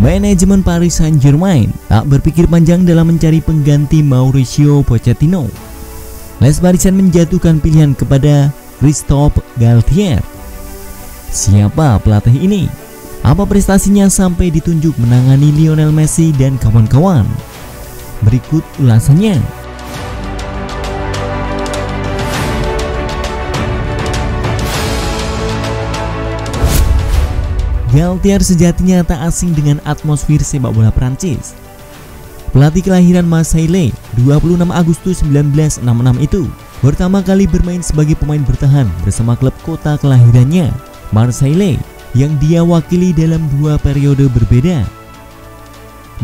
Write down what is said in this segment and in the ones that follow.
Manajemen Paris Saint-Germain tak berpikir panjang dalam mencari pengganti Mauricio Pochettino. Les Parisiens menjatuhkan pilihan kepada Christophe Galtier. Siapa pelatih ini? Apa prestasinya sampai ditunjuk menangani Lionel Messi dan kawan-kawan? Berikut ulasannya. Galtier sejatinya tak asing dengan atmosfer sepak bola Prancis. Pelatih kelahiran Marseille 26 Agustus 1966 itu pertama kali bermain sebagai pemain bertahan bersama klub kota kelahirannya, Marseille, yang dia wakili dalam 2 periode berbeda.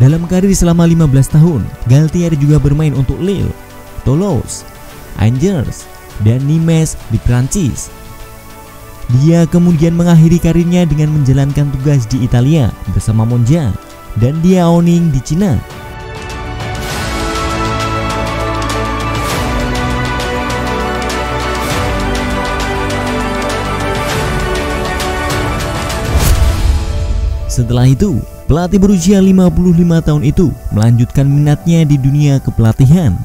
Dalam karir selama 15 tahun, Galtier juga bermain untuk Lille, Toulouse, Angers, dan Nimes di Prancis. Dia kemudian mengakhiri karirnya dengan menjalankan tugas di Italia bersama Monza dan Liaoning di Cina. Setelah itu, pelatih berusia 55 tahun itu melanjutkan minatnya di dunia kepelatihan.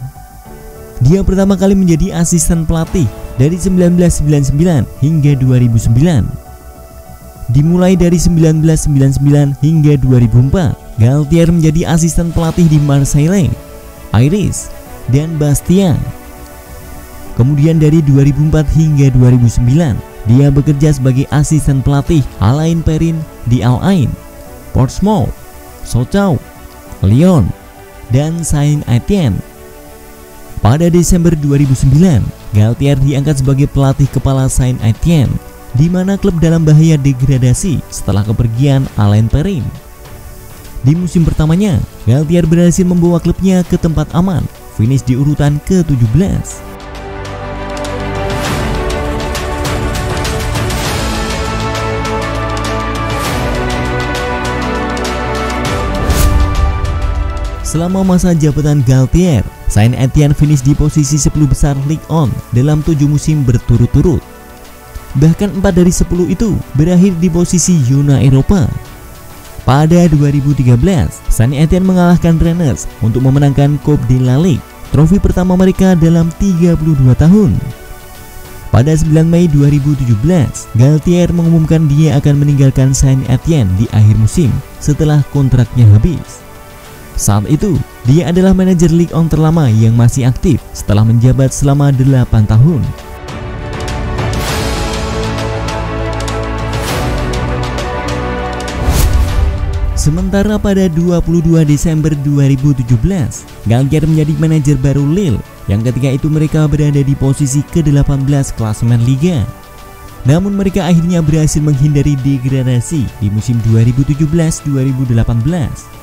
Dia pertama kali menjadi asisten pelatih dari 1999 hingga 2009. Dimulai dari 1999 hingga 2004, Galtier menjadi asisten pelatih di Marseille, Iris, dan Bastia. Kemudian dari 2004 hingga 2009, dia bekerja sebagai asisten pelatih Alain Perrin di Al Ain, Portsmouth, Sochaux, Lyon, dan Saint-Étienne. Pada Desember 2009, Galtier diangkat sebagai pelatih kepala Saint-Étienne, di mana klub dalam bahaya degradasi setelah kepergian Alain Perrin. Di musim pertamanya, Galtier berhasil membawa klubnya ke tempat aman, finish di urutan ke-17. Selama masa jabatan Galtier, Saint-Étienne finish di posisi 10 besar Ligue 1 dalam 7 musim berturut-turut. Bahkan 4 dari 10 itu berakhir di posisi zona Eropa. Pada 2013, Saint-Étienne mengalahkan Rennes untuk memenangkan Coupe de la Ligue, trofi pertama mereka dalam 32 tahun. Pada 9 Mei 2017, Galtier mengumumkan dia akan meninggalkan Saint-Étienne di akhir musim setelah kontraknya habis. Saat itu, dia adalah manajer Ligue 1 terlama yang masih aktif setelah menjabat selama 8 tahun. Sementara pada 22 Desember 2017, Galtier menjadi manajer baru Lille, yang ketika itu mereka berada di posisi ke-18 klasemen Liga. Namun mereka akhirnya berhasil menghindari degradasi di musim 2017-2018.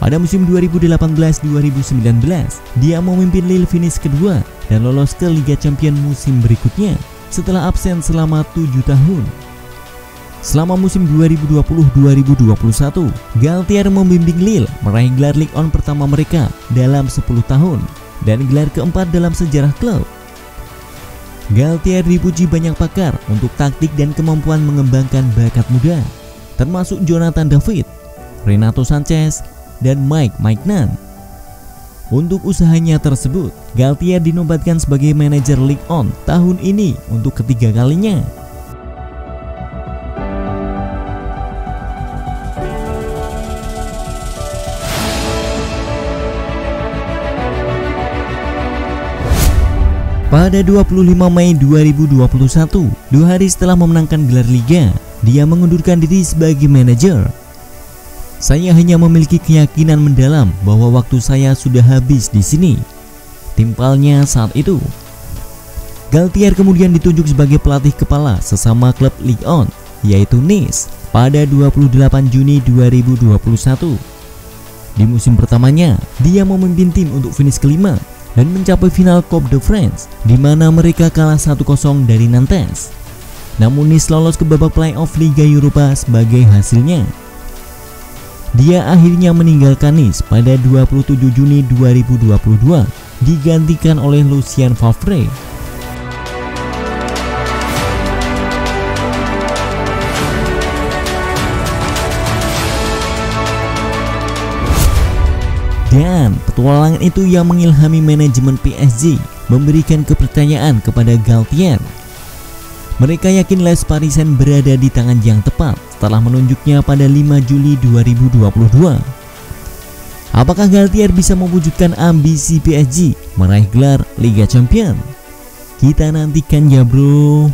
Pada musim 2018-2019, dia memimpin Lille finish kedua dan lolos ke Liga Champions musim berikutnya setelah absen selama 7 tahun. Selama musim 2020-2021, Galtier membimbing Lille meraih gelar Ligue 1 pertama mereka dalam 10 tahun dan gelar keempat dalam sejarah klub. Galtier dipuji banyak pakar untuk taktik dan kemampuan mengembangkan bakat muda, termasuk Jonathan David, Renato Sanchez, dan Mike Maignan. Untuk usahanya tersebut, Galtier dinobatkan sebagai manajer Ligue 1 tahun ini untuk ketiga kalinya. Pada 25 Mei 2021, 2 hari setelah memenangkan gelar Liga, dia mengundurkan diri sebagai manajer. Saya hanya memiliki keyakinan mendalam bahwa waktu saya sudah habis di sini, timpalnya saat itu. Galtier kemudian ditunjuk sebagai pelatih kepala sesama klub Ligue 1, yaitu Nice, pada 28 Juni 2021. Di musim pertamanya, dia memimpin tim untuk finish kelima dan mencapai final Coupe de France, di mana mereka kalah 1-0 dari Nantes. Namun Nice lolos ke babak playoff Liga Eropa sebagai hasilnya. Dia akhirnya meninggalkan Nice pada 27 Juni 2022, digantikan oleh Lucien Favre. Dan petualangan itu yang mengilhami manajemen PSG memberikan kepercayaan kepada Galtier. Mereka yakin Les Parisiens berada di tangan yang tepat setelah menunjuknya pada 5 Juli 2022. Apakah Galtier bisa mewujudkan ambisi PSG meraih gelar Liga Champions? Kita nantikan ya bro.